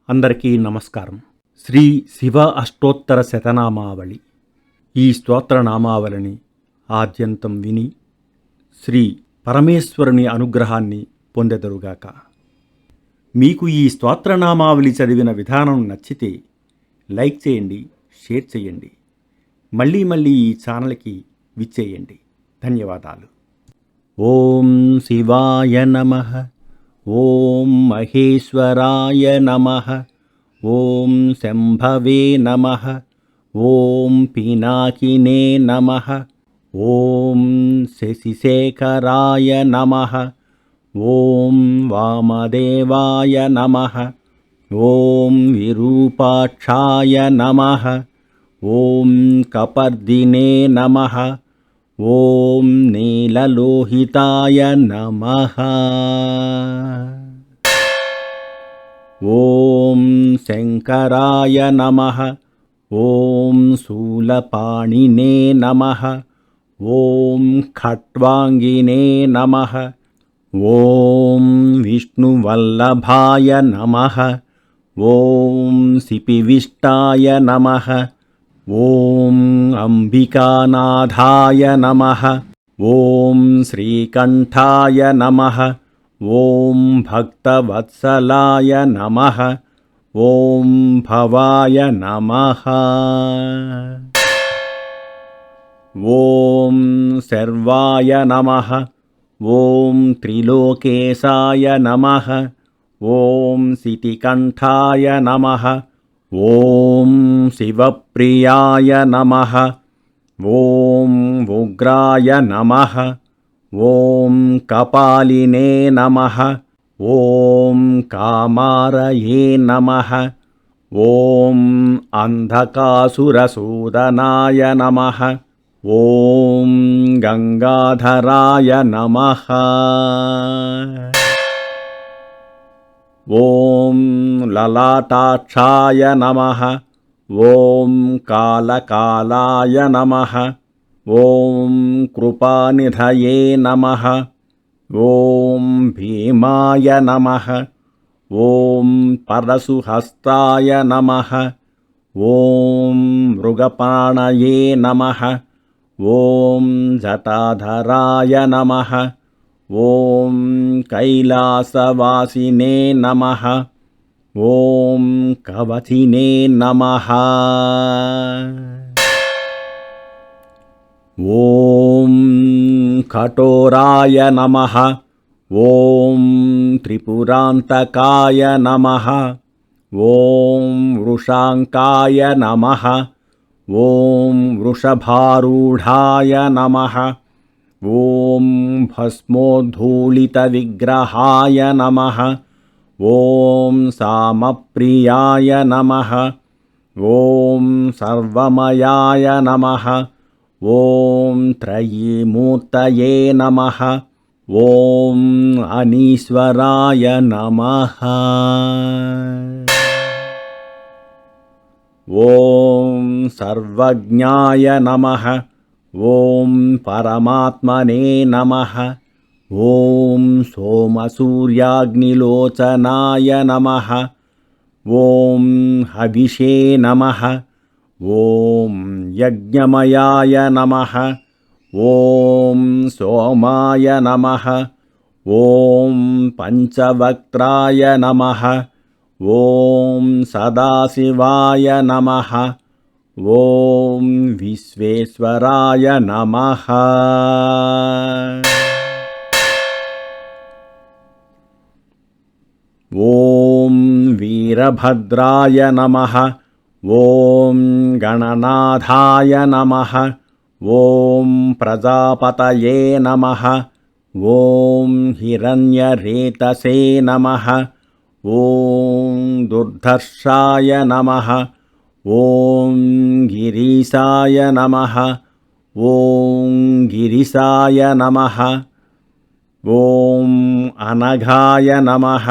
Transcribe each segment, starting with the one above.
అందరికీ నమస్కారం. శ్రీ శివ అష్టోత్తర శతనామావళి. ఈ స్తోత్రనామావళిని ఆద్యంతం విని శ్రీ పరమేశ్వరుని అనుగ్రహాన్ని పొందెదరుగాక. మీకు ఈ స్తోత్రనామావళి చదివిన విధానం నచ్చితే లైక్ చేయండి, షేర్ చేయండి. మళ్ళీ ఈ ఛానల్కి విచ్చేయండి. ధన్యవాదాలు. ఓం శివాయ నమః. ఓం మహేశ్వరాయ నమః. ఓం శంభవే నమః. ఓం పినాకినే నమః. ఓం శశిశేఖరాయ నమః. ఓం వామదేవాయ నమః. ఓం విరూపాక్షాయ నమః. ఓం కపర్దినే నమః. ఓం నీలలోహితాయ నమః. ఓం శంకరాయ నమః. ఓం శూలపాణినే నమః. ఓం ఖట్వాంగినే నమః. ఓం విష్ణువల్లభాయ నమః. ఓం సిపివిష్టాయ నమః. ఓం అంబికానాథాయ నమః. ఓం శ్రీకంఠాయ నమః. ఓం భక్తవత్సలాయ నమః. ఓం భవాయ నమః. ఓం శర్వాయ నమః. ఓం త్రిలోకేశాయ నమః. ఓం సితికంఠాయ నమః. ఓం శివప్రియాయ నమః. ఓం ఉగ్రాయ నమః. ఓం కపాలినే నమః. ఓం కామారయే నమః. ఓం అంధకాసురసూదనాయ నమః. ఓం గంగాధరాయ నమః. ఓం లలాటాక్షాయ నమః. ఓం కాలకాలాయ నమః. ఓం కృపానిధయే నమః. ఓం భీమాయ నమః. ఓం పరశుహస్తాయ నమః. ఓం మృగపాణయే నమః. ఓం జటాధరాయ నమః. ఓం కైలాసవాసినే నమః. ఓం కవచినే నమః. ఓం కఠోరాయ నమః. ఓం త్రిపురాంతకాయ నమః. ఓం వృషాంకాయ నమః. ఓం వృషభారూఢాయ నమః. ఓం భస్మోద్ధూళితవిగ్రహాయ నమః. ఓం సామప్రియాయ నమః. ఓం సర్వమయాయ నమః. ఓం త్రయీమూర్తయే నమః. ఓం అనీశ్వరాయ నమః. ఓం సర్వజ్ఞాయ నమః. ఓం పరమాత్మనే నమః. ఓం సోమసూర్యాగ్నిలోచనాయ నమః. ఓం హవిషే నమః. ఓం యజ్ఞమయాయ నమః. ఓం సోమాయ నమః. ఓం పంచవక్త్రాయ నమః. ఓం సదాశివాయ నమః. ఓం విశ్వేశ్వరాయ నమః. ఓం వీరభద్రాయ నమః. ఓం గణనాథాయ నమః. ఓం ప్రజాపతయే నమః. ఓం హిరణ్యరేతసే నమః. ఓం దుర్ధర్షాయ నమః. ఓం గిరీశాయ నమః. ఓం గిరిశాయ నమః. ఓం అనఘాయ నమః.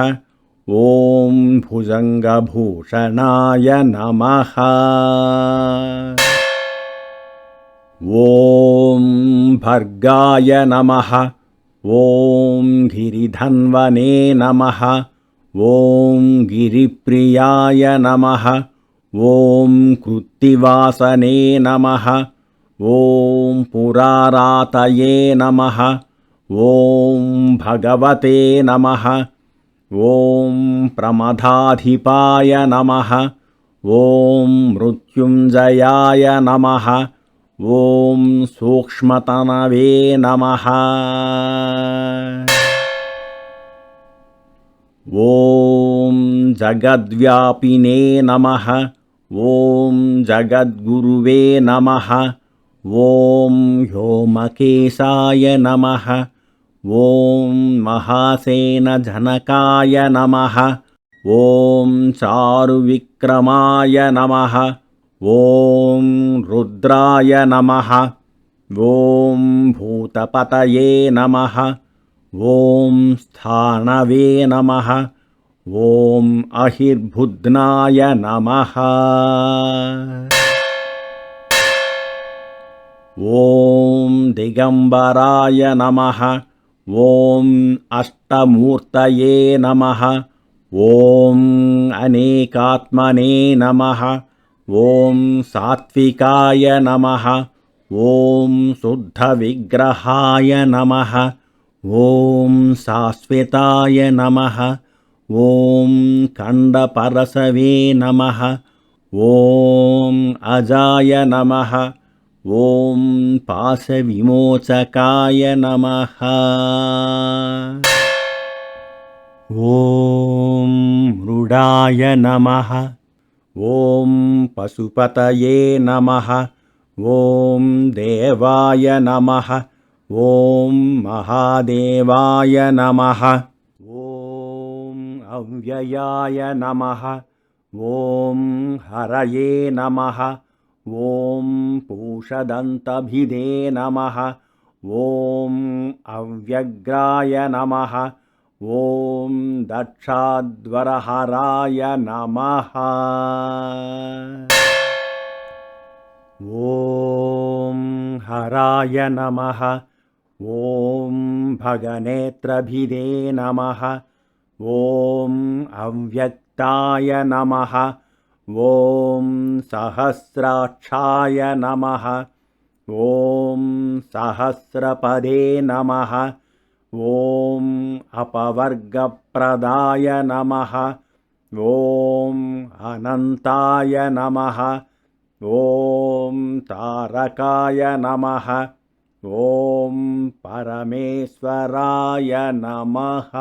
ఓం భుజంగభూషణాయ నమః. ఓం భర్గాయ నమః. ఓం గిరిధన్వనే నమః. ॐ गिरिप्रियाय नमः। ॐ कृत्तिवासने नमः। ॐ पुरारातये नमः। ॐ भगवते नमः। ॐ प्रमदाधिपाय नमः। ॐ मृत्युञ्जयाय नमः। ॐ सूक्ष्मतनवे नमः। ॐ जगद्व्यापिने नमः। ॐ जगद्गुरुवे नमः। ॐ व्योमकेशाय नमः। ॐ महासेनजनकाय नमः। ॐ चारुविक्रमाय नमः। ॐ रुद्राय नमः। ॐ भूतपतये नमः। ॐ स्थाणवे नमः। ॐ अहिर्बुध्नाय नमः। ॐ दिगम्बराय नमः। ॐ अष्टमूर्तये नमः। ॐ अनेकात्मने नमः। ॐ सात्विकाय नमः। ॐ शुद्धविग्रहाय नमः। ॐ शाश्वताय नमः। ॐ खण्डपरशवे नमः। ॐ अजाय नमः। ॐ पाशविमोचकाय नमः। ॐ मृडाय नमः। ॐ पशुपतये नमः। ॐ देवाय नमः। ॐ महादेवाय नमः। ॐ अव्ययाय नमः। ॐ हरये नमः। ॐ पूषदन्तभिदे नमः। ॐ अव्यग्राय नमः। ॐ दक्षाध्वरहराय नमः। ॐ हराय नमः। ॐ भगनेत्रभिदे नमः। ॐ अव्यक्ताय नमः। ॐ सहस्राक्षाय नमः। ॐ सहस्रपदे नमः। ॐ अपवर्गप्रदाय नमः। ॐ अनन्ताय नमः। ॐ तारकाय नमः। ॐ परमेश्वराय नमः।